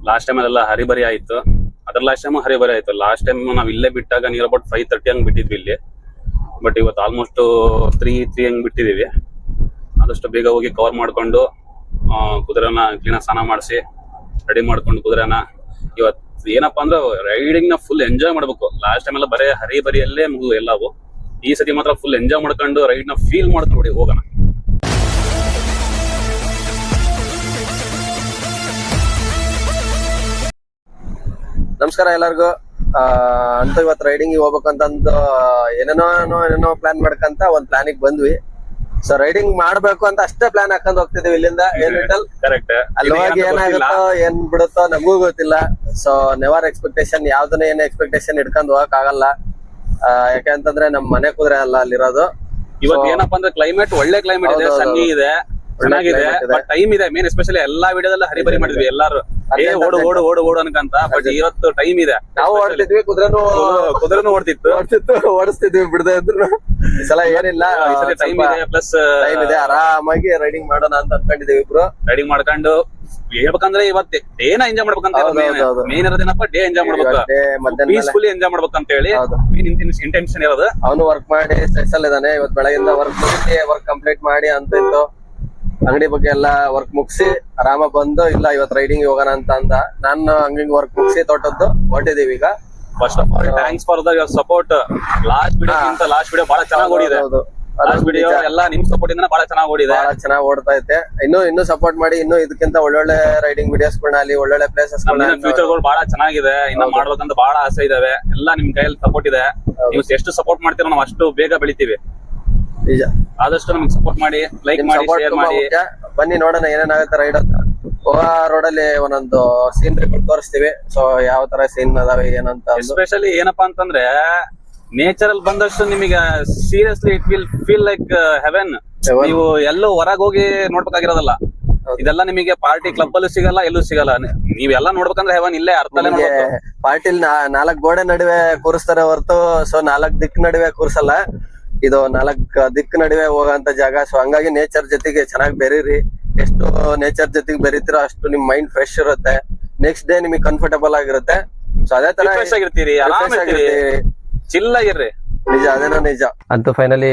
Last time ಅಲ್ಲೆಲ್ಲ hurry-burry ಆಯ್ತು. ಅದ್ರ ಲಾಸ್ಟ್ ಟೈಮ್ ಹರಿಬರಿ ಆಯ್ತು. ಲಾಸ್ಟ್ ಟೈಮ್ ನಾವ್ ಇಲ್ಲೇ ಬಿಟ್ಟಾಗ ನಿಯರ್ ಅಬೌಟ್ 5:30 ಹಂಗ್ ಬಿಟ್ಟಿದ್ವಿ ಇಲ್ಲಿ. ಬಟ್ ಇವತ್ತು ಆಲ್ಮೋಸ್ಟ್ 3 ಹಂಗ್ ಬಿಟ್ಟಿದೀವಿ. ಆದಷ್ಟು ಬೇಗ ಹೋಗಿ ಕವರ್ ಮಾಡ್ಕೊಂಡು ಕುದುರೆನ ಕ್ಲೀನ್ ಸ್ನಾನ ಮಾಡಿಸಿ ರೆಡಿ ಮಾಡ್ಕೊಂಡು ಕುದುರೆನ ಇವತ್ತು ಏನಪ್ಪಾ ಅಂದ್ರೆ ರೈಡಿಂಗ್ ನ ಫುಲ್ ಎಂಜಾಯ್ ಮಾಡ್ಬೇಕು. ಲಾಸ್ಟ್ ಟೈಮ್ ಎಲ್ಲ ಬರೇ ಹರಿಬರಿಯಲ್ಲೇ ಮುಗಿದು ಎಲ್ಲವೂ. ಈ ಸತಿ ಮಾತ್ರ ಫುಲ್ ಎಂಜಾಯ್ ಮಾಡ್ಕೊಂಡು ರೈಡ್ ನ ಫೀಲ್ ಮಾಡ್ಕೊಂಡು ಹೋಗೋಣ. ನಮಸ್ಕಾರ ಎಲ್ಲರಿಗೂ. ಅಂತ ಇವತ್ತು ರೈಡಿಂಗ್ ಹೋಗ್ಬೇಕಂತಂದು ಏನೇನೋ ಪ್ಲಾನ್ ಮಾಡ್ಕಂತ ಒಂದ್ ಪ್ಲಾನಿಗೆ ಬಂದ್ವಿ. ಸೊ ರೈಡಿಂಗ್ ಮಾಡ್ಬೇಕು ಅಂತ ಅಷ್ಟೇ ಪ್ಲಾನ್ ಹಾಕೊಂಡ್ ಹೋಗ್ತಿದೀವಿ ಇಲ್ಲಿಂದ. ಕರೆಕ್ಟ್. ಅಲ್ಲಿ ಹೋಗಿ ಏನಾಗುತ್ತೋ ಏನ್ ಬಿಡುತ್ತೋ ನಮಗೂ ಗೊತ್ತಿಲ್ಲ. ಸೊ ನೆವರ್ ಎಕ್ಸ್ಪೆಕ್ಟೇಷನ್, ಯಾವ್ದನ್ನ ಏನ್ ಎಕ್ಸ್ಪೆಕ್ಟೇಷನ್ ಇಟ್ಕೊಂಡ್ ಹೋಗಕ್ ಆಗಲ್ಲ. ಯಾಕೆಂತಂದ್ರೆ ನಮ್ ಮನೆ ಕುದುರೆ ಅಲ್ಲ ಅಲ್ಲಿರೋದು. ಇವತ್ತು ಏನಪ್ಪಾ ಅಂದ್ರೆ ಕ್ಲೈಮೇಟ್ ಒಳ್ಳೆ ಕ್ಲೈಮೇಟ್ ಇದೆ, ಸನ್ನಿ ಇದೆ, ಚೆನ್ನಾಗಿದೆ. ಬಟ್ ಟೈಮ್ ಇದೆ ಮೇನ್ ಎಸ್ಪೆಷಲಿ ಎಲ್ಲಾ ವಿಡಿಯೋದಲ್ಲಿ ಹರಿಬರಿ ಮಾಡಿದ್ವಿ ಎಲ್ಲಾರು. ಓಡು ಓಡು ಓಡು ಓಡು ಅನ್ಕಂತ. ಬಟ್ ಇವತ್ತು ಟೈಮ್ ಇದೆ. ನಾವು ಓಡ್ತಿದ್ವಿ, ಕುದುರೆನೂ ಓಡಿಸ್ತಿದ್ವಿ ಬಿಡದೆ ಇದ್ರು. ಈ ಸಲ ಏನಿಲ್ಲ, ಟೈಮ್ ಇದೆ, ಪ್ಲಸ್ ಟೈಮ್ ಇದೆ, ಆರಾಮಾಗಿ ರೈಡಿಂಗ್ ಮಾಡೋಣ ಅಂತ ಅನ್ಕೊಂಡಿದೀವಿ ಇಬ್ರು. ರೈಡಿಂಗ್ ಮಾಡ್ಕೊಂಡು ಹೇಳ್ಬೇಕಂದ್ರೆ ಇವತ್ತು ಡೇನ ಎಂಜಾಯ್ ಮಾಡ್ಬೇಕಂತ ಮೇನ್ ಇರೋದೇನಪ್ಪ, ಡೇ ಎಂಜಾಯ್ ಮಾಡ್ಬೇಕು, ಪೀಸ್ಫುಲಿ ಎಂಜಾಯ್ ಮಾಡ್ಬೇಕಂತ ಹೇಳಿ ಇಂಟೆನ್ಷನ್ ಇರೋದು. ಅವನು ವರ್ಕ್ ಮಾಡಿ ಸ್ಟ್ರೆಸ್ ಅಲ್ಲಿ ಇದಾನೆ. ಇವತ್ತು ಬೆಳಗಿಂದ ವರ್ಕ್ ಕಂಪ್ಲೀಟ್ ಮಾಡಿ ಅಂತ ಇತ್ತು. ಅಂಗಡಿ ಬಗ್ಗೆ ಎಲ್ಲ ವರ್ಕ್ ಮುಗಿಸಿ ಆರಾಮ ಬಂದು ಇಲ್ಲ ಇವತ್ತು ರೈಡಿಂಗ್ ಹೋಗೋಣ ಅಂತ ಅಂದ. ನಾನು ಅಂಗಡಿ ವರ್ಕ್ ಮುಗಿಸಿ ತೋಟದ್ದು ಹೊರಟಿದೀವಿ ಈಗ. First of all thanks for the your support. Last video ಬಹಳ ಚೆನ್ನಾಗಿ ಓಡಿದೆ. ಲಾಸ್ಟ್ ವಿಡಿಯೋ ಎಲ್ಲ ನಿಮ್ ಸಪೋರ್ಟ್ ಇಂದ ಬಹಳ ಚೆನ್ನಾಗಿ ಓಡಿದೆ, ಬಹಳ ಚೆನ್ನಾಗಿ ಓಡ್ತಾ ಐತೆ. ಇನ್ನು ಸಪೋರ್ಟ್ ಮಾಡಿ, ಇನ್ನು ಇದಕ್ಕಿಂತ ಒಳ್ಳೊಳ್ಳೆ ರೈಡಿಂಗ್ ವಿಡಿಯೋಸ್ ಗಳನ್ನ ಅಲ್ಲಿ ಒಳ್ಳೊಳ್ಳೆ ಪ್ಲೇಸಸ್ ಫ್ಯೂಚರ್ ಗಳು ಬಹಳ ಚೆನ್ನಾಗಿದೆ. ಇನ್ನ ಮಾಡ್ಬೇಕಂತ ಬಹಳ ಆಸೆ ಇದಾವೆ. ಎಲ್ಲ ನಿಮ್ ಕೈಯಲ್ಲಿ ಸಪೋರ್ಟ್ ಇದೆ. ನೀವು ಎಷ್ಟು ಸಪೋರ್ಟ್ ಮಾಡ್ತೀರೋ ನಾವು ಅಷ್ಟು ಬೇಗ ಬೆಳಿತೀವಿ. ನಿಜ. ಆದಷ್ಟು ನಮ್ಗೆ ಸಪೋರ್ಟ್ ಮಾಡಿ, ಲೈಕ್ ಮಾಡಿ, ಶೇರ್ ಮಾಡಿ. ಬನ್ನಿ ನೋಡೋಣ ಏನೇನಾಗುತ್ತೆ ರೈಡ್ ಅಂತ. ರೋಡ್ ಅಲ್ಲಿ ಒಂದೊಂದು ಸೀನರಿ ತೋರಿಸ್ತೀವಿ. ಸೊ ಯಾವ ತರ ಸೀನ್ ಅದಾವೆ ಏನಂತ. ಎಸ್ಪೆಷಲಿ ಏನಪ್ಪಾ ಅಂತಂದ್ರೆ ನೇಚರ್ ಅಲ್ಲಿ ಬಂದಷ್ಟು ನಿಮಗೆ seriously it will feel like Heaven. ನೀವು ಎಲ್ಲೂ ಹೊರಗೆ ಹೋಗಿ ನೋಡ್ಬೇಕಾಗಿರೋದಲ್ಲ. ಇದೆಲ್ಲ ನಿಮಗೆ ಪಾರ್ಟಿ ಕ್ಲಬ್ ಅಲ್ಲೂ ಸಿಗಲ್ಲ, ಎಲ್ಲೂ ಸಿಗಲ್ಲ. ನೀವೆಲ್ಲ ನೋಡ್ಬೇಕಂದ್ರೆ ಹೆವನ್ ಇಲ್ಲೇ ಅರ್ಥಲ್ಲೇ. ಪಾರ್ಟಿಲ್ 4 ಗೋಡೆ ನಡುವೆ ಕೂರಿಸ್ತಾರೆ ಹೊರತು ಸೊ 4 ದಿಕ್ ನಡುವೆ ಕೂರ್ಸಲ್ಲ. ಇದು 4 ದಿಕ್ ನಡುವೆ ಹೋಗಂತ ಜಾಗ. ಸೊ ಹಂಗಾಗಿ ನೇಚರ್ ಜೊತೆಗೆ ಚೆನ್ನಾಗಿ ಬೆರೀರಿ. ಎಷ್ಟು ನೇಚರ್ ಜೊತೆಗೆ ಬೆರೀತಿರೋ ಅಷ್ಟು ನಿಮ್ ಮೈಂಡ್ ಫ್ರೆಶ್ ಇರುತ್ತೆ. ನೆಕ್ಸ್ಟ್ ಡೇ ನಿಮಗೆ ಕಂಫರ್ಟಬಲ್ ಆಗಿರುತ್ತೆ. ಸೊ ಅದೇ ತರ ಫ್ರೆಶ್ ಆಗಿರ್ತೀರಿ, ಚಿಲ್ ಆಗಿರ್ರಿ. ನಿಜ, ಅದೇನೋ ನಿಜ. ಅಂತೂ ಫೈನಲಿ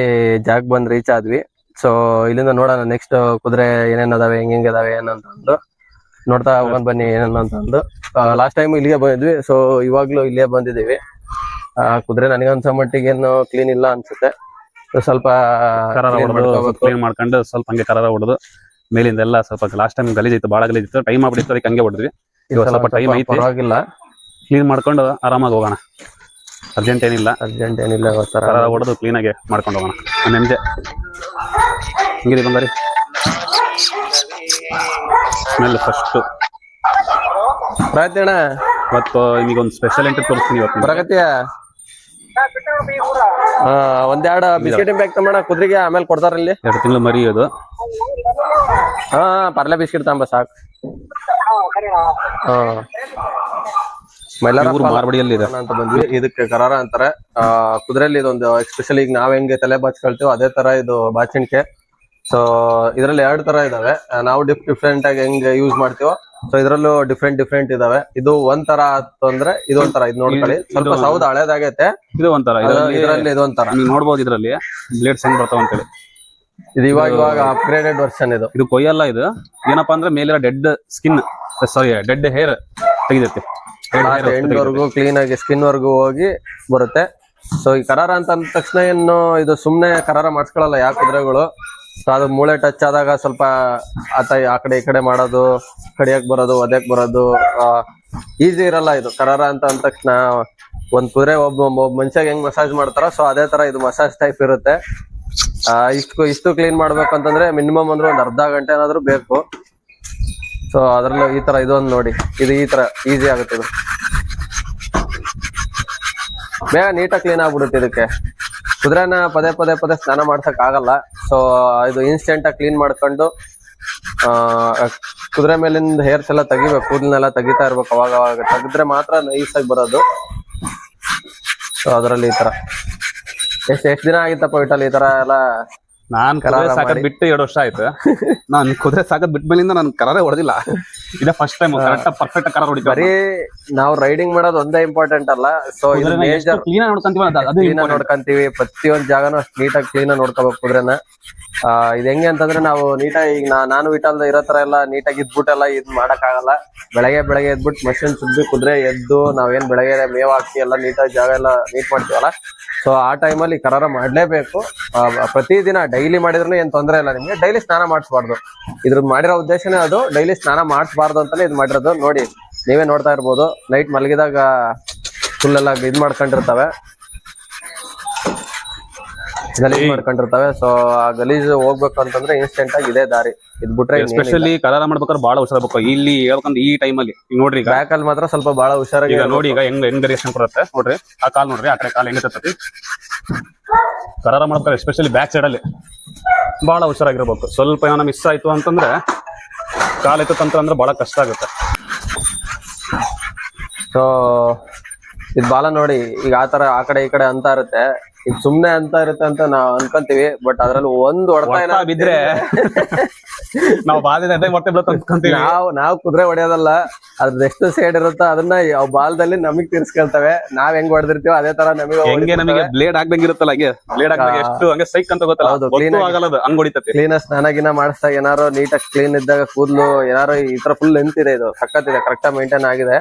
ಜಾಗ್ ಬಂದ್ ರೀಚ್ ಆದ್ವಿ. ಸೊ ಇಲ್ಲಿಂದ ನೋಡೋಣ ನೆಕ್ಸ್ಟ್ ಕುದುರೆ ಏನೇನ್ ಅದಾವೆ, ಹೆಂಗ್ ಅದಾವೆ ಏನಂತಂದು ನೋಡ್ತಾ ಹೋಗೋಣ ಬನ್ನಿ ಏನಂತಂದು. ಲಾಸ್ಟ್ ಟೈಮ್ ಇಲ್ಲಿಗೆ ಬಂದಿದ್ವಿ. ಸೊ ಇವಾಗ್ಲೂ ಇಲ್ಲೇ ಬಂದಿದೀವಿ. ಕುದುರೆ ನನಗನ್ಸೋ ಮಟ್ಟಿಗೆ ಏನು ಕ್ಲೀನ್ ಇಲ್ಲ ಅನ್ಸುತ್ತೆ. ಸ್ವಲ್ಪ ಕ್ಲೀನ್ ಮಾಡ್ಕೊಂಡು ಸ್ವಲ್ಪ ಹಂಗೆ ಕರಾರ ಹೊಡೆದು ಮೇಲಿಂದ ಎಲ್ಲ ಸ್ವಲ್ಪ ಲಾಸ್ಟ್ ಟೈಮ್ ಗಲೀಜಿತ್ತು, ಬಹಳ ಗಲೀಜಿತ್ತು. ಟೈಮ್ ಆಗ್ಬಿಟ್ಟಿತ್ತು, ಅದಕ್ಕೆ ಹಂಗೆ ಹೊಡೆದ್ವಿ. ಇವಾಗ ಸ್ವಲ್ಪ ಟೈಮ್ ಐತಿ, ಪರವಾಗಿಲ್ಲ. ಕ್ಲೀನ್ ಮಾಡ್ಕೊಂಡು ಆರಾಮಾಗಿ ಹೋಗೋಣ. ಅರ್ಜೆಂಟ್ ಏನಿಲ್ಲ ಕರಾರ ಹೊಡೆದು ಕ್ಲೀನ್ ಆಗಿ ಮಾಡ್ಕೊಂಡು ಹೋಗೋಣ. ನೆಮ್ಮದಿ ಹಂಗಿರಿ ಬಂಗಾರಿ. ಸ್ಮೆಲ್ ಫಸ್ಟ್ ಪ್ರಯತ್ನ. ಇವತ್ತು ನಿಮಗೊಂದು ಸ್ಪೆಷಲ್ ಎಂಟ್ರಿ ತೋರಿಸ್ತೀನಿ. ಇವತ್ತು ಬರಕತ್ತೀಯ? ಒಂದೆರಡು ಬಿಸ್ಕೆಟ್ ಪ್ಯಾಕ್ ತಗೋಣ ಕುದ್ರಿಗೆ, ಆಮೇಲೆ ಕೊಡ್ತಾರ ಇಲ್ಲಿ. 2 ತಿಂಗಳು ಮರಿ ಅದು. ಪರ್ಲೆ ಬಿಸ್ಕೆಟ್ ತಗೊಂಬ ಸಾಕು. ಮಾರ್ಬಡಿಯಲ್ಲಿ ಇದೆ ಅಂತ ಬಂದ್ವಿ. ಇದಕ್ಕೆ ಕರಾರ ಅಂತಾರೆ. ಕುದುರೆಯಲ್ಲಿ ಇದೊಂದು ಎಸ್ಪೆಷಲಿ ಈಗ ನಾವ್ ಹೆಂಗೆ ತಲೆ ಬಾಚ್ಕೊಳ್ತೀವೋ ಅದೇ ತರ ಇದು ಬಾಚಿಣಿಕೆ. ಸೊ ಇದ್ರಲ್ಲಿ 2 ತರ ಇದಾವೆ. ನಾವು ಡಿಫ್ರೆಂಟ್ ಆಗಿ ಹೆಂಗ್ ಯೂಸ್ ಮಾಡ್ತೀವೋ ಸೊ ಇದ್ರಲ್ಲೂ ಡಿಫ್ರೆಂಟ್ ಇದಾವೆ. ಇದು ಒಂಥರ ಅಂದ್ರೆ ಇದೊಂಥರ. ಇದು ನೋಡ್ಕೊಳ್ಳಿ, ಸ್ವಲ್ಪ ಸೌದ ಹಳೇದಾಗೈತೆ. ಇದು ಒಂಥರ, ಇದರಲ್ಲಿ ಇದೊಂಥರ ನೀವು ನೋಡ್ಬೋದು. ಇದ್ರಲ್ಲಿ ಬ್ಲೇಡ್ಸ್ ಹೆಂಗ್ ಬರ್ತಾವ ಅಂತೇಳಿ. ಇದು ಇವಾಗ ಅಪ್ಗ್ರೇಡೆಡ್ ವರ್ಷನ್. ಇದು ಕೊಯ್ಯಲ್ಲ. ಇದು ಏನಪ್ಪಾ ಅಂದ್ರೆ ಮೇಲಿರೋ ಡೆಡ್ ಹೇರ್ ತೆಗಿದೈತಿ. ಎಂಡ್ ವರ್ಗು ಕ್ಲೀನ್ ಆಗಿ ಸ್ಕಿನ್ ವರ್ಗು ಹೋಗಿ ಬರುತ್ತೆ. ಸೊ ಈ ಕರಾರ ಅಂತ ಅಂದ ತಕ್ಷಣ ಏನು ಇದು ಸುಮ್ನೆ ಕರಾರ ಮಾಡ್ಸ್ಕೊಳಲ್ಲ ಯಾವ ಕುದುರೆಗಳು. ಸೊ ಅದು ಮೂಳೆ ಟಚ್ ಆದಾಗ ಸ್ವಲ್ಪ ಆ ಕಡೆ ಈ ಕಡೆ ಮಾಡೋದು, ಕಡಿಯಕ್ ಬರೋದು, ಒದಕ್ ಬರೋದು ಈಸಿ ಇರಲ್ಲ. ಇದು ಕರಾರ ಅಂತ ಅಂದ ತಕ್ಷಣ ಒಂದ್ ಕುದುರೆ ಒಬ್ಬ ಮನುಷ್ಯಗೆ ಹೆಂಗ್ ಮಸಾಜ್ ಮಾಡ್ತಾರ ಸೊ ಅದೇ ತರ ಇದು ಮಸಾಜ್ ಟೈಪ್ ಇರುತ್ತೆ. ಇಷ್ಟು ಕ್ಲೀನ್ ಮಾಡ್ಬೇಕಂತಂದ್ರೆ ಮಿನಿಮಮ್ ಅಂದ್ರೆ ಒಂದ್ ಅರ್ಧ ಗಂಟೆ ಏನಾದ್ರು ಬೇಕು. ಸೊ ಅದ್ರಲ್ಲೂ ಈ ತರ ಇದೊಂದು ನೋಡಿ, ಇದು ಈ ತರ ಈಸಿ ಆಗುತ್ತೆ. ಇದು ಬೇಗ ನೀಟಾಗಿ ಕ್ಲೀನ್ ಆಗ್ಬಿಡುತ್ತೆ. ಇದಕ್ಕೆ ಕುದುರೆನ ಪದೇ ಸ್ನಾನ ಮಾಡ್ಸಕ್ ಆಗಲ್ಲ. ಸೊ ಇದು ಇನ್ಸ್ಟೆಂಟ್ ಆಗಿ ಕ್ಲೀನ್ ಮಾಡ್ಕೊಂಡು ಕುದುರೆ ಮೇಲಿಂದ ಹೇರ್ಸ್ ಎಲ್ಲ ತೆಗಿಬೇಕು, ಕೂದಲನ್ನೆಲ್ಲ ತೆಗಿತಾ ಇರ್ಬೇಕು. ಅವಾಗ ತೆಗೆದ್ರೆ ಮಾತ್ರ ನೈಸ್ ಆಗಿ ಬರೋದು. ಸೊ ಅದ್ರಲ್ಲಿ ಈ ತರ ಎಷ್ಟು ದಿನ ಆಗಿತ್ತಪ್ಪ ಇಟ್ಟಲ್ಲಿ ಈ ತರ ಎಲ್ಲ ನಾನ್ ಕುದುರೆ ಕರಾರ ಸಾಕದ್ ಮಾಡಿ. ಬಿಟ್ಟು 2 ವರ್ಷ ಆಯ್ತು. ನಾನ್ ಕುದುರೆ ಸಾಕದ್ ಬಿಟ್ಟ ಮೇಲಿಂದ ನಾನು ಕರಾರೇ ಹೊಡೆದಿಲ್ಲ. ಇದೇ ಫಸ್ಟ್ ಟೈಮ್ ಕರೆಕ್ಟ್ ಪರ್ಫೆಕ್ಟ್ ಕರಾರ ಹೊಡಿತೀವಿ. ಬರೀ ನಾವು ರೈಡಿಂಗ್ ಮಾಡೋದು ಒಂದೇ ಇಂಪಾರ್ಟೆಂಟ್ ಅಲ್ಲ, ಸೊ ಇದು ಮೇಜರ್ ಕ್ಲೀನ್ ನೋಡ್ಕೊಂತೀವಿ ಅದು ಕ್ಲೀನ್ ನೋಡ್ಕೊಂತೀವಿ. ಪ್ರತಿಯೊಂದ್ ಜಾಗನು ಅಷ್ಟು ನೀಟಾಗಿ ಕ್ಲೀನ್ ನೋಡ್ಕೋಬೇಕು ಕುದುರೆನ. ಇದ್ ಹೆಂಗೆ ಅಂತಂದ್ರೆ ನಾವು ನೀಟಾಗಿ ಈಗ ನಾನು ವಿಟಲ್ ಇರೋ ತರ ಎಲ್ಲ ನೀಟಾಗಿ ಇದ್ಬಿಟ್ಟೆಲ್ಲ ಇದ್ ಮಾಡಕ್ ಆಗಲ್ಲ. ಬೆಳಗ್ಗೆ ಎದ್ಬಿಟ್ಟು ಮಷಿನ್ ಸುದ್ದಿ ಕುದುರೆ ಎದ್ದು ನಾವೇನ್ ಬೆಳಗ್ಗೆ ಮೇವ್ ಹಾಕಿ ಎಲ್ಲ ನೀಟಾಗಿ ಜಾಗ ಎಲ್ಲ ನೀಟ್ ಮಾಡ್ತೀವಲ್ಲ, ಸೊ ಆ ಟೈಮಲ್ಲಿ ಕರಾರ ಮಾಡ್ಲೇಬೇಕು. ಪ್ರತಿದಿನ ಡೈಲಿ ಮಾಡಿದ್ರು ಏನ್ ತೊಂದರೆ ಇಲ್ಲ ನಿಮ್ಗೆ. ಡೈಲಿ ಸ್ನಾನ ಮಾಡಿಸ್ಬಾರ್ದು. ಇದ್ರ ಮಾಡಿರೋ ಉದ್ದೇಶನೇ ಅದು, ಡೈಲಿ ಸ್ನಾನ ಮಾಡಿಸ್ಬಾರ್ದು ಅಂತಾನೆ ಇದು ಮಾಡಿರೋದು. ನೋಡಿ ನೀವೇ ನೋಡ್ತಾ ಇರ್ಬೋದು, ನೈಟ್ ಮಲಗಿದಾಗ ಫುಲ್ ಎಲ್ಲ ಇದ್ ಮಾಡ್ಕೊಂಡಿರ್ತವೆ, ಗಲೀಜ್ ಮಾಡ್ಕೊಂಡಿರ್ತವೆ. ಸೊ ಆ ಗಲೀಜ್ ಹೋಗ್ಬೇಕು ಅಂತಂದ್ರೆ ಇನ್ಸ್ಟೆಂಟ್ ಆಗಿ ಇದೇ ದಾರಿ. ಇದ್ ಬಿಟ್ರೆ ಎಸ್ಪೆಷಲಿ ಕರಾರ ಮಾಡ್ಬೇಕಾದ್ರೆ ಬಹಳ ಹುಷಾರ್ಬೇಕು. ಇಲ್ಲಿ ಹೇಳ್ಬೇಕಂದ್ರೆ ಈ ಟೈಮಲ್ಲಿ ನೋಡ್ರಿ ಈಗ ಬ್ಯಾಕ್ ಅಲ್ಲಿ ಮಾತ್ರ ಸ್ವಲ್ಪ ಬಹಳ ಹುಷಾರಾಗಿ ಈಗ ನೋಡಿ ಈಗ ಹೆಂಗ್ ವೇರಿಯೇಷನ್ ಬರುತ್ತೆ ನೋಡ್ರಿ. ಆ ಕಾಲ್ ನೋಡ್ರಿ, ಆ ಕಡೆ ಕಾಲ್ ಹೆಂಗ್ ತತ್ತತಿ. ಕರಾರ ಮಾಡ್ಬೇಕಾದ್ರೆ ಎಸ್ಪೆಷಲಿ ಬ್ಯಾಕ್ ಸೈಡ್ ಅಲ್ಲಿ ಬಹಳ ಹುಷಾರಾಗಿರ್ಬೇಕು. ಸ್ವಲ್ಪ ಏನೋ ಮಿಸ್ ಆಯ್ತು ಅಂತಂದ್ರೆ ಕಾಲ್ ಎತ್ತಂದ್ರೆ ಬಹಳ ಕಷ್ಟ ಆಗುತ್ತೆ. ಸೊ ಇದ್ ಬಾಲ ನೋಡಿ ಈಗ ಆತರ ಆ ಕಡೆ ಈ ಕಡೆ ಅಂತ ಇರುತ್ತೆ. ಇದು ಸುಮ್ನೆ ಅಂತ ಇರುತ್ತೆ ಅಂತ ನಾವ್ ಅನ್ಕೊಂತೀವಿ, ಬಟ್ ಅದ್ರಲ್ಲಿ ಒಂದು ಹೊಡೆತ ಬಿದ್ರೆ ನಾವು ಬಾಲ್ದಿಂದ ಅದೇ ಮತ್ತೆ ಬೀಳುತ್ತೆ ಅನ್ಕೊಂತೀವಿ. ನಾವು ಕುದುರೆ ಹೊಡೆಯೋದಲ್ಲ, ಅದ್ರದ್ದು ಎಷ್ಟು ಸೈಡ್ ಇರುತ್ತೋ ಅದನ್ನ ಬಾಲ್ದಲ್ಲಿ ನಮಗ್ ತಿರ್ಸ್ಕೊಳ್ತವೆ. ನಾವ್ ಹೆಂಗ್ ಹೊಡೆದಿರ್ತೀವೋ ಅದೇ ತರ ಹೆಂಗೆ ನಮಗೆ ಬ್ಲೇಡ್ ಆಗ್ದಂಗ್ ಇರುತ್ತಲ್ಲ, ಹಾಗೆ ಬ್ಲೇಡ್ ಆಗ್ದಂಗೆ ಎಷ್ಟು ಹಂಗೆ ಸೈಕ್ ಅಂತ ಗೊತ್ತಲ್ಲ, ಆಗಲ್ಲ ಅದು ಹಂಗ್ ಹೊಡಿತತೆ. ಕ್ಲೀನ್ ಸ್ನಾನ ಮಾಡಿಸ್ದಾಗ ಏನಾರು ನೀಟಾಗಿ ಕ್ಲೀನ್ ಇದ್ದಾಗ ಕೂದಲು ಏನಾರು ಈ ತರ ಫುಲ್ ನಿಂತಿದೆ, ಇದು ಸಖತ್ತಿದೆ, ಕರೆಕ್ಟಾಗಿ ಮೇಂಟೈನ್ ಆಗಿದೆ.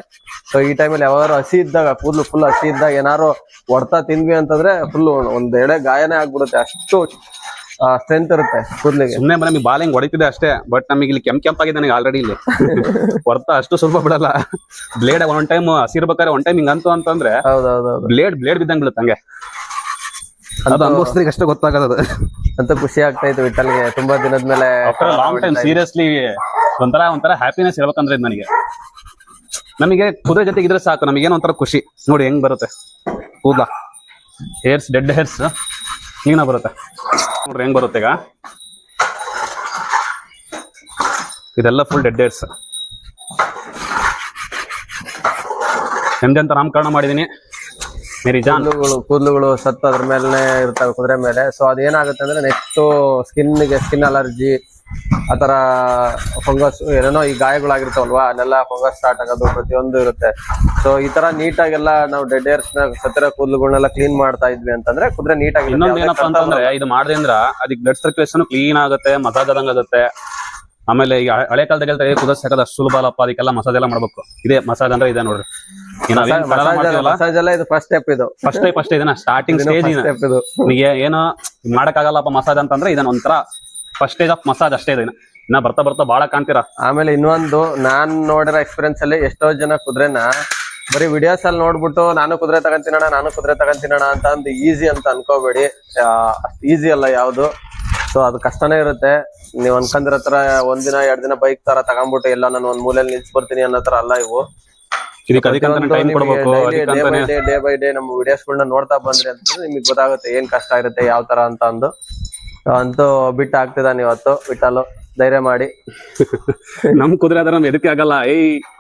ಸೊ ಈ ಟೈಮಲ್ಲಿ ಯಾವಾರು ಹಸಿ ಇದ್ದಾಗ ಕೂದಲು ಫುಲ್ ಹಸಿ ಇದ್ದಾಗ ಏನಾರು ಹೊಡ್ತಾ ತಿಂದ್ವಿ ಅಂತಂದ್ರೆ ಫುಲ್ ಒಂದ್ ಎಳೆ ಗಾಯನೇ ಆಗ್ಬಿಡುತ್ತೆ. ಅಷ್ಟು ಸ್ಟ್ರೆಂತ್ ಇರುತ್ತೆ ಕೂದಲಿಗೆ. ಸುಮ್ಮನೆ ನಮಗೆ ಬಾಲ್ ಹೆಂಗ್ ಹೊಡಿತಿದೆ ಅಷ್ಟೇ, ಬಟ್ ನಮಗೆ ಇಲ್ಲಿ ಕೆಂಪಾಗಿದೆ ನನಗೆ ಆಲ್ರೆಡಿ ಇಲ್ಲಿ ಹೊರ್ತಾ ಅಷ್ಟು ಸ್ವಲ್ಪ ಬಿಡಲ್ಲ. ಬ್ಲೇಡ್ ಒಂದ್ ಟೈಮ್ ಹಸಿರ್ಬೇಕಾದ್ರೆ ಒಂದ್ ಟೈಮ್ ಹಿಂಗ್ ಅಂತಂದ್ರೆ ಹೌದೌದು ಬ್ಲೇಡ್ ಬಿದ್ದಂಗ್ ಬೀಳುತ್ತೆ ಹಂಗೆ. ಅದು ಅನುಭವಿಸಿದ್ರೆ ಅಷ್ಟೇ ಗೊತ್ತಾಗದ ಅಂತ. ಖುಷಿ ಆಗ್ತಾ ಇತ್ತು ವಿಠಲ್ಗೆ ತುಂಬಾ ದಿನದ ಮೇಲೆ. ಲಾಂಗ್ ಟೈಮ್ ಸೀರಿಯಸ್ಲಿ ಒಂಥರ ಹ್ಯಾಪಿನೆಸ್ ಹೇಳ್ಬೇಕಂದ್ರೆ ನನಗೆ ನಮಗೆ ಕುದುರೆ ಜೊತೆಗೆ ಇದ್ರೆ ಸಾಕು, ನಮಗೇನೋ ಒಂಥರ ಖುಷಿ. ನೋಡಿ ಹೆಂಗ್ ಬರುತ್ತೆ ಕೂದಲ, ಹೇರ್ಸ್ ಡೆಡ್ ಹೇರ್ಸ್ ಕ್ಲೀನಾಗಿ ಬರುತ್ತೆ ನೋಡ್ರಿ ಹೆಂಗ್ ಬರುತ್ತೆ. ಈಗ ಇದೆಲ್ಲ ಫುಲ್ ಡೆಡ್ ಹೇರ್ಸ್. ಎಂದೆಂತ ನಾಮಕರಣ ಮಾಡಿದೀನಿ ಮೇರಿ ಜಾನ್. ಕೂದಲುಗಳು ಸತ್ತು ಅದ್ರ ಮೇಲೆ ಇರ್ತವೆ ಕುದುರೆ ಮೇಲೆ. ಸೊ ಅದೇನಾಗುತ್ತೆ ಅಂದ್ರೆ ನೆಕ್ಸ್ಟ್ ಸ್ಕಿನ್ ಅಲರ್ಜಿ ಆತರ ಫಂಗಸ್ ಏನೇನೋ ಈ ಗಾಯಗಳಾಗಿರ್ತಾವಲ್ವಾ, ಅಲ್ಲೆಲ್ಲ ಫಂಗಸ್ ಸ್ಟಾರ್ಟ್ ಆಗೋದು ಪ್ರತಿಯೊಂದು ಇರುತ್ತೆ. ಸೊ ಈ ತರ ನೀಟಾಗೆಲ್ಲ ನಾವು ಡೆಡ್ ಏರ್ಸ್ ನ ಸತ್ತಿರೋ ಕೂದಲುಗಳನ್ನೆಲ್ಲ ಕ್ಲೀನ್ ಮಾಡ್ತಾ ಇದ್ವಿ ಅಂತಂದ್ರೆ ಕುದುರೆ ನೀಟಾಗಿ. ಇನ್ನೊಂದು ಏನಪ್ಪಾ ಅಂತಂದ್ರೆ ಇದು ಮಾಡೋದ್ರಿಂದ ಅದಕ್ಕೆ ಬ್ಲಡ್ ಸರ್ಕ್ಯುಲೇಷನ್ ಕ್ಲೀನ್ ಆಗುತ್ತೆ, ಮಸಾಜ್ ಆದಂಗ ಆಗುತ್ತೆ. ಆಮೇಲೆ ಈಗ ಹಳೆ ಕಾಲದಾಗ ಹೇಳ್ತಾರೆ ಕುದುರೆ ಸಾಕೋದು ಅಷ್ಟು ಸುಲಭ ಅಲ್ಲಪ್ಪ, ಅದಕ್ಕೆಲ್ಲ ಮಸಾಜ್ ಎಲ್ಲ ಮಾಡ್ಬೇಕು. ಇದೇ ಮಸಾಜ್ ಅಂದ್ರೆ ಇದೆ ನೋಡ್ರಿ. ಮಸಾಜ್ ಎಲ್ಲ ಇದು ಫಸ್ಟ್ ಸ್ಟೆಪ್, ಇದು ಫಸ್ಟ್ ಟೈಪ್ ಅಷ್ಟೇ, ಇದನ್ನ ಸ್ಟಾರ್ಟಿಂಗ್ ಸ್ಟೇಜ್. ನಿಮಗೆ ಏನೋ ಮಾಡಕ್ಕಾಗಲ್ಲಪ್ಪ ಮಸಾಜ್ ಅಂತಂದ್ರೆ ಇದನ್ನ ಒಂಥರ ಫಸ್ಟ್ ಸ್ಟೇಜ್ ಆಫ್ ಮಸಾಜ್ ಅಷ್ಟೇ. ಇದನ್ನ ಇನ್ನ ಬರ್ತಾ ಬಹಳ ಕಾಣ್ತೀರಾ. ಆಮೇಲೆ ಇನ್ನೊಂದು ನಾನ್ ನೋಡಿರೋ ಎಕ್ಸ್ಪೀರಿಯನ್ಸ್ ಅಲ್ಲಿ ಎಷ್ಟೋ ಜನ ಕುದುರೆನ ಬರೀ ವಿಡಿಯೋಸ್ ಅಲ್ಲಿ ನೋಡ್ಬಿಟ್ಟು ನಾನು ಕುದುರೆ ತಗೊಂತೀನಣ್ಣ ಅಂತ ಅಂದ್ ಈಸಿ ಅಂತ ಅನ್ಕೋಬೇಡಿ. ಅಷ್ಟು ಈಸಿ ಅಲ್ಲ ಯಾವ್ದು. ಸೊ ಅದು ಕಷ್ಟನೇ ಇರುತ್ತೆ. ನೀವ್ ಅನ್ಕೊಂಡಿರೋ ತರ ಒಂದಿನ 2 ದಿನ ಬೈಕ್ ತರ ತಗೊಂಡ್ಬಿಟ್ಟು ಎಲ್ಲ ನಾನು ಒಂದ್ ಮೂಲೆಯಲ್ಲಿ ನಿಲ್ಸ್ ಬರ್ತೀನಿ ಅನ್ನೋ ತರ ಅಲ್ಲ ಇವು. ಡೇ ಬೈ ಡೇ ನಮ್ಮ ವಿಡಿಯೋಸ್ ಗಳನ್ನ ನೋಡ್ತಾ ಬಂದ್ರಿ ಅಂತಂದ್ರೆ ನಿಮ್ಗೆ ಗೊತ್ತಾಗುತ್ತೆ ಏನ್ ಕಷ್ಟ ಇರುತ್ತೆ ಯಾವ ತರ ಅಂತ ಅಂದು. ಅಂತೂ ಬಿಟ್ಟು ಆಗ್ತಿದ್ದಾನೆ ಇವತ್ತು ವಿಠಲ್, ಧೈರ್ಯ ಮಾಡಿ. ನಮ್ ಕುದುರೆ ಆದ್ರೆ ನಮ್ ಎದಕ್ಕೆ ಆಗಲ್ಲ,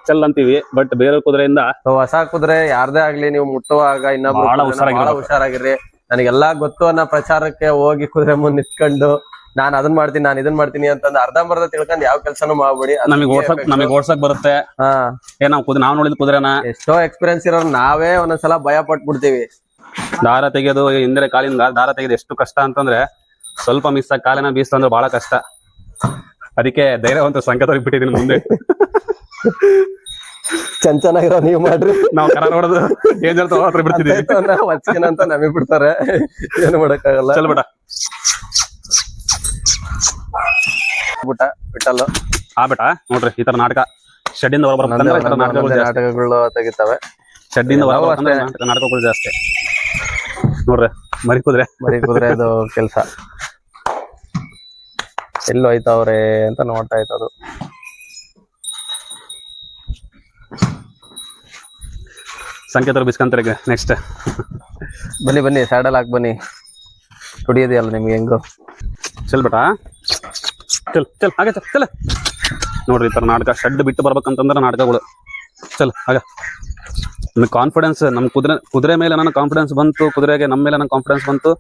ಚಲ್ ಅಂತೀವಿ. ಬಟ್ ಬೇರೆ ಕುದುರೆಯಿಂದ ಹೊಸ ಕುದುರೆ ಯಾರ್ದೇ ಆಗ್ಲಿ ನೀವು ಮುಟ್ಟುವಾಗ ಇನ್ನೊಬ್ರು ಬಹಳ ಹುಷಾರಾಗಿರ್ರಿ. ನನಗೆಲ್ಲಾ ಗೊತ್ತು ಅನ್ನೋ ಪ್ರಚಾರಕ್ಕೆ ಹೋಗಿ ಕುದುರೆ ಮುಂದೆ ನಿಂತ್ಕೊಂಡು ನಾನ್ ಅದನ್ ಮಾಡ್ತೀನಿ ನಾನು ಇದನ್ ಮಾಡ್ತೀನಿ ಅಂತಂದು ಅರ್ಧಂಬರ್ಧ ತಿಳ್ಕೊಂಡು ಯಾವ ಕೆಲ್ಸನೂ ಮಾಡ್ಬಿಡಿ. ನಮಗೆ ಓಡ್ಸಕ್ ಬರುತ್ತೆ. ನಾವ್ ನೋಡಿದ್ ಕುದುರೆನ ಎಷ್ಟೋ ಎಕ್ಸ್ಪೀರಿಯನ್ಸ್ ಇರೋ ನಾವೇ ಒಂದೊಂದ್ಸಲ ಭಯ ಪಟ್ಬಿಡ್ತೀವಿ. ದಾರ ತೆಗೆಯೋದು, ಹಿಂದೆ ಕಾಲಿನ ದಾರ ತೆಗೆದು ಎಷ್ಟು ಕಷ್ಟ ಅಂತಂದ್ರೆ ಸ್ವಲ್ಪ ಮಿಸ್ ಆಗಿ ಕಾಲಿನ ಬೀಸ್ತು ಅಂದ್ರೆ ಬಹಳ ಕಷ್ಟ. ಅದಕ್ಕೆ ಧೈರ್ಯವಂತ ಸಂಕೇತ ಬಿಟ್ಟಿದೀನಿ ಮುಂದೆ. ಚೆನ್ನಾಗಿರೋ ನೀವ್ ಮಾಡ್ರಿ, ನಾವ್ ಕರ ನೋಡೋದು ಏನ್ ಬಿಡ್ತಿದೀವಿ ಅಂತ ನಮಗ್ ಬಿಡ್ತಾರೆ, ಏನು ಮಾಡಕ್ಕಾಗಲ್ಲ. ಚಲ್ ಬಿಟ್ಟ ಬಿಟ್ಟಲ್ಲ ಆ ಬೇಟ ನೋಡ್ರಿ ಈ ತರ ನಾಟಕ ಶೆಡ್ಡಿಂದ ನಾಟಕಗಳು ತೆಗಿತಾವೆ. ಶೆಡ್ಡಿಂದ ನಾಟಕಗಳು ಜಾಸ್ತಿ ನೋಡ್ರಿ. ಮರಿ ಕುದುರೆ ಅದು ಕೆಲ್ಸ ಎಲ್ಲೋ ಹೋಯ್ತವ್ರೆ ಅಂತ ನೋಡ್ತಾ ಇತ್ತು. ಸಂಕೇತ ಬಿಸ್ಕಂತಾರೆ. ನೆಕ್ಸ್ಟ್ ಬನ್ನಿ ಸ್ಯಾಡಲ್ ಹಾಕ್ ಬನ್ನಿ, ಕುಡಿಯೋದಿಯಲ್ಲ ನಿಮ್ಗೆ ಹೆಂಗು. ಚಲ್ ಬೇಟ ಚಲ್ ಹಾಗೆ ಚಲ್ ನೋಡ್ರಿ ಈ ತರ ನಾಟಕ. ಶೆಡ್ ಬಿಟ್ಟು ಬರ್ಬೇಕಂತಂದ್ರೆ ನಾಟಕಗಳು ಚಲ್ ಆಗ. ನಮ್ಗೆ ಕಾನ್ಫಿಡೆನ್ಸ್ ನಮ್ ಕುದುರೆ ಮೇಲೆ ನನಗೆ ಕಾನ್ಫಿಡೆನ್ಸ್ ಬಂತು, ಕುದುರೆಗೆ ನಮ್ಮ ಮೇಲೆ ನನಗೆ ಕಾನ್ಫಿಡೆನ್ಸ್ ಬಂತು.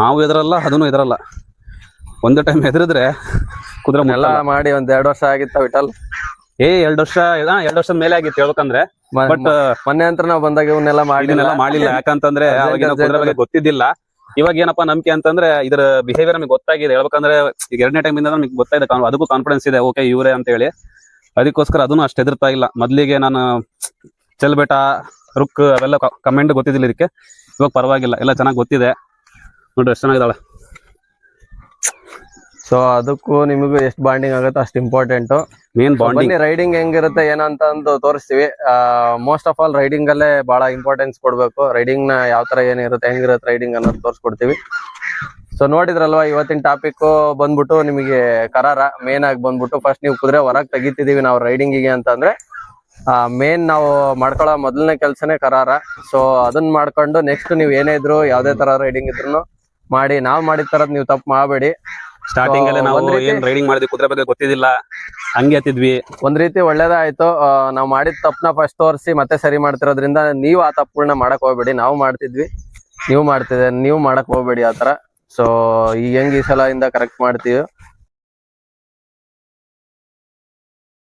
ನಾವು ಎದರಲ್ಲ ಅದನ್ನು ಎದರಲ್ಲ. ಒಂದು ಟೈಮ್ ಹೆದರಿದ್ರೆ ಕುದುರೆ ಎಲ್ಲ ಮಾಡಿ ಒಂದ್ 2 ವರ್ಷ ಆಗಿತ್ತ ವಿಠಲ್. 2 ವರ್ಷ 2 ವರ್ಷದ ಮೇಲೆ ಆಗಿತ್ತು ಹೇಳ್ಬೇಕಂದ್ರೆ. ಬಟ್ ಮೊನ್ನೆ ಅಂತ ನಾವು ಬಂದಾಗ ಇವನ್ನೆಲ್ಲ ಮಾಡಿಲ್ಲ ಯಾಕಂತಂದ್ರೆ ಅವಾಗಿನ ಕುದುರೆ ಬಗ್ಗೆ ಗೊತ್ತಿದ್ದಿಲ್ಲ. ಇವಾಗ ಏನಪ್ಪಾ ನಂಬಿಕೆ ಅಂತಂದ್ರೆ ಇದ್ರ ಬಿಹೇವಿಯರ್ ನಮಗೆ ಗೊತ್ತಾಗಿದೆ. ಹೇಳ್ಬೇಕಂದ್ರೆ ಈಗ 2ನೇ ಟೈಮ್ ಇಂದ ನಮಗೆ ಗೊತ್ತಾಗಿದೆ, ಅದಕ್ಕೂ ಕಾನ್ಫಿಡೆನ್ಸ್ ಇದೆ, ಓಕೆ ಇವರೇ ಅಂತ ಹೇಳಿ. ಅದಕ್ಕೋಸ್ಕರ ಅದನ್ನು ಅಷ್ಟು ಹೆದರ್ತಾ ಇಲ್ಲ. ಮೊದ್ಲಿಗೆ ನಾನು ಚೆಲ್ಬೇಟ ರುಕ್ ಅವೆಲ್ಲ ಕಮೆಂಟ್ ಗೊತ್ತಿದ್ದಿಲ್ಲ ಇದಕ್ಕೆ. ಇವಾಗ ಪರವಾಗಿಲ್ಲ, ಎಲ್ಲ ಚೆನ್ನಾಗಿ ಗೊತ್ತಿದೆ ನೋಡ್ರಿ ಎಷ್ಟು ಚೆನ್ನಾಗಿದ್ದಾಳೆ. ಸೊ ಅದಕ್ಕೂ ನಿಮಗೂ ಎಷ್ಟು ಬಾಂಡಿಂಗ್ ಆಗುತ್ತೆ ಅಷ್ಟು ಇಂಪಾರ್ಟೆಂಟ್. Main bonding. ಬನ್ನಿ ರೈಡಿಂಗ್ ಹೆಂಗಿರುತ್ತೆ ಏನಂತ ಒಂದು ತೋರಿಸ್ತೀವಿ. ಮೋಸ್ಟ್ ಆಫ್ ಆಲ್ ರೈಡಿಂಗ್ ಅಲ್ಲೇ ಬಹಳ ಇಂಪಾರ್ಟೆನ್ಸ್ ಕೊಡ್ಬೇಕು. ರೈಡಿಂಗ್ ನ ಯಾವ ತರ ಏನಿರುತ್ತೆ ಹೆಂಗಿರುತ್ತೆ ರೈಡಿಂಗ್ ಅನ್ನೋದು ತೋರಿಸ್ಕೊಡ್ತೀವಿ. ಸೊ ನೋಡಿದ್ರಲ್ವಾ ಇವತ್ತಿನ ಟಾಪಿಕ್ ಬಂದ್ಬಿಟ್ಟು ನಿಮಗೆ ಕರಾರ ಮೇನ್ ಆಗಿ ಬಂದ್ಬಿಟ್ಟು, ಫಸ್ಟ್ ನೀವು ಕುದುರೆ ಹೊರಗೆ ತೆಗಿತಿದೀವಿ ನಾವು ರೈಡಿಂಗಿಗೆ ಅಂತಂದ್ರೆ ಮೇನ್ ನಾವು ಮಾಡ್ಕೊಳ್ಳೋ ಮೊದಲನೇ ಕೆಲ್ಸನೇ ಕರಾರ. ಸೊ ಅದನ್ನ ಮಾಡ್ಕೊಂಡು ನೆಕ್ಸ್ಟ್ ನೀವು ಏನೇ ಇದ್ರು ಯಾವ್ದೇ ತರ ರೈಡಿಂಗ್ ಇದ್ರು ಮಾಡಿ, ನಾವ್ ಮಾಡಿದ ತರದ್ ನೀವು ತಪ್ಪು ಮಾಡಬೇಡಿ. ಸ್ಟಾರ್ಟಿಂಗ್ ಅಲ್ಲೇ ನಾವು ಏನ್ ರೈಡಿಂಗ್ ಮಾಡಿದ್ವಿ ಕುದುರೆ ಬಗ್ಗೆ ಗೊತ್ತಿದ್ದಿಲ್ಲ, ಹಂಗೆ ಹತ್ತಿದ್ವಿ. ಒಂದ್ ರೀತಿ ಒಳ್ಳೇದಾಯ್ತು. ನಾವ್ ಮಾಡಿದ ತಪ್ಪನ ಫಸ್ಟ್ ತೋರಿಸಿ ಮತ್ತೆ ಸರಿ ಮಾಡ್ತಿರೋದ್ರಿಂದ ನೀವು ಆ ತಪ್ಪುಗಳನ್ನ ಮಾಡಕ್ ಹೋಗ್ಬೇಡಿ. ನಾವು ಮಾಡ್ತಿದ್ವಿ, ನೀವು ಮಾಡ್ತಿದ್ದೆ, ನೀವು ಮಾಡಕ್ ಹೋಗ್ಬೇಡಿ ಆತರ. ಸೊ ಈಗ ಹೆಂಗ್ ಈ ಸಲ ಇಂದ ಕರೆಕ್ಟ್ ಮಾಡ್ತೀವಿ